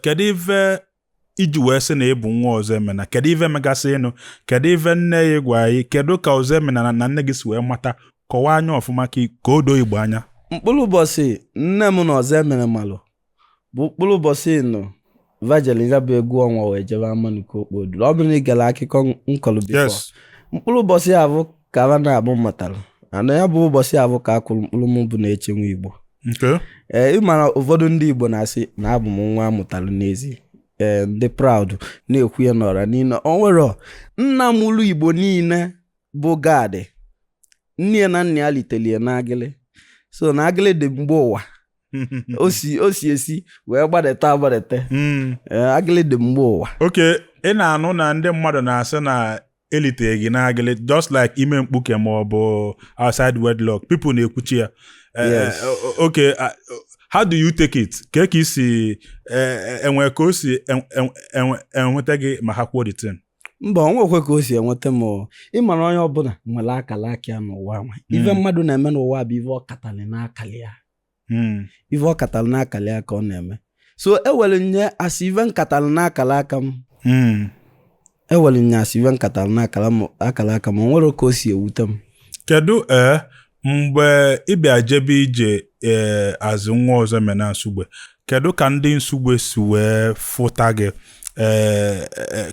kedu ife iji wee sị na ịbụ nwa ọzọ emena kedu ife megasị ịnụ kedu ife nne ya gwa anyị kedu ka ọzọ emena na nne gị si wee mata kọwaa anya ọfụma ka o doo Igbo anya mkpụrụ ụbọchị nne m na ọzọ emena malụ bụ mkpụrụ ụbọchị nọ vajelina bụ egwu ọnwa wee jebe amanụka okpodu ọ bụrụ na ị gara akụkọ nkọlụ bifọ mkpụrụ ụbọchị abụ ka a na-abụ matara ana ya bụ ụbọchị abụ ka akwụrụ mkpụrụ m bụ na-echenwe Igbo ị mara ụfọdụ ndị Igbo na-asị na abụ m nwa amụtalụ n'ezi ndị proud na-ekwu ya n'ọra niile o nwere nna m ụlọ Igbo niile bụ gaadị nne na nna ya litelie n'agịlị so na agịlị dị mgbe ụwa o si esi wee gbadata agịlị dị mgbe ụwa ị na-anụ na ndị mmadụ na-asị na eliteghị gị n'agịlị just like ime mkpuke ma ọ bụ outside wedlock people na-ekwuchi ya how do you take it ka isi enwe ka o si enweta gị ma ha kwuo the thing mba onwekwe ka o si enweta m ịmara onye ọbụla nwere akala aka ya n'ụwa nwa ife mmadụ na-eme n'ụwa bụ ife ọ katalị n'akali ya ife ọ katalị n'akali ya ka ọ na-eme so ewere nye asị ife nkatalị n'akala aka m ewere nye asị ife nkatalị n'akala aka m onwere ka o si ewute m kedu mgbe ị bịa jebe ije azụ nwa ọzọ emena Nsugbe kedu ka ndị Nsugbe si wee fụta gị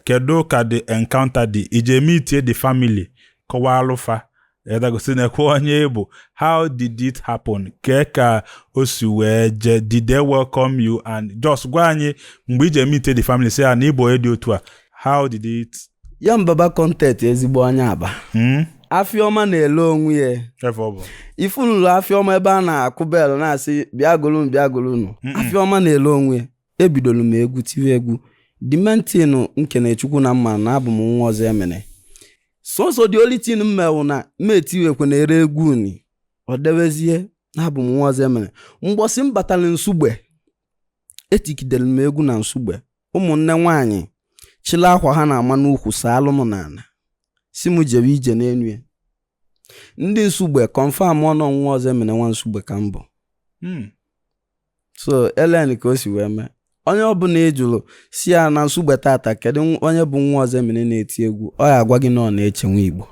kedu ka the encounter dị ije meet the family kọwaa alụfa edagosi na-ekwe onye bụ how did it happen ka o si wee je did they welcome you and just gwa anyị mgbe ije meet the family say na Igbo dị otu a how did it ya mbaba content ezigbo anya aba Afioma na-ele onwe ya ifunulu Afioma ebe a na-akụ bel na-asị bịa golunu Afioma na-ele onwe ya ebidolu m egwu tiwe egwu dimentinu nkene Chukwu na mma na abụ m nwa ọzọ emene so the only thing mmewu na metiwekwe na-ere egwu ni ọ dewezie na abụ m nwa ọzọ emene mgbọsị m batara Nsugbe etikidere m egwu na Nsugbe ụmụnne nwaanyị chila akwa ha na-ama n'ukwu saalụ m n'ala si m jebe ije n'enu ya ndị Nsugbe confirm ọnụ nwa ọzọ emene nwa Nsugbe ka mbụ so elen ka o si wee mee onye ọbụla ejụrụ si ya na Nsugbe tata kedu onye bụ nwa ọzọ emene na-eti egwu ọ ya agwa gị na ọ na-echenwe Igbo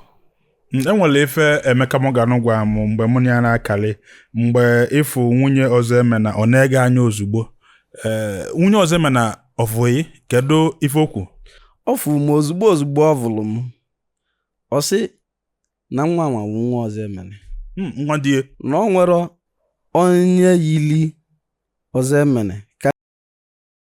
enwere ife Emeka Morgan gwa m mgbe mụ na ya na-akali mgbe ịfụ nwunye ọzọ emena ọ na-ege anya ozugbo nwunye ọzọ emena ọfụghị kedu ife okwu ọ fụrụ m ozugbo ọ vụrụ m ọ sị na nwa nwa bụ nwa ọzọ emene nwa die na ọ nwere onye yili ọzọ emene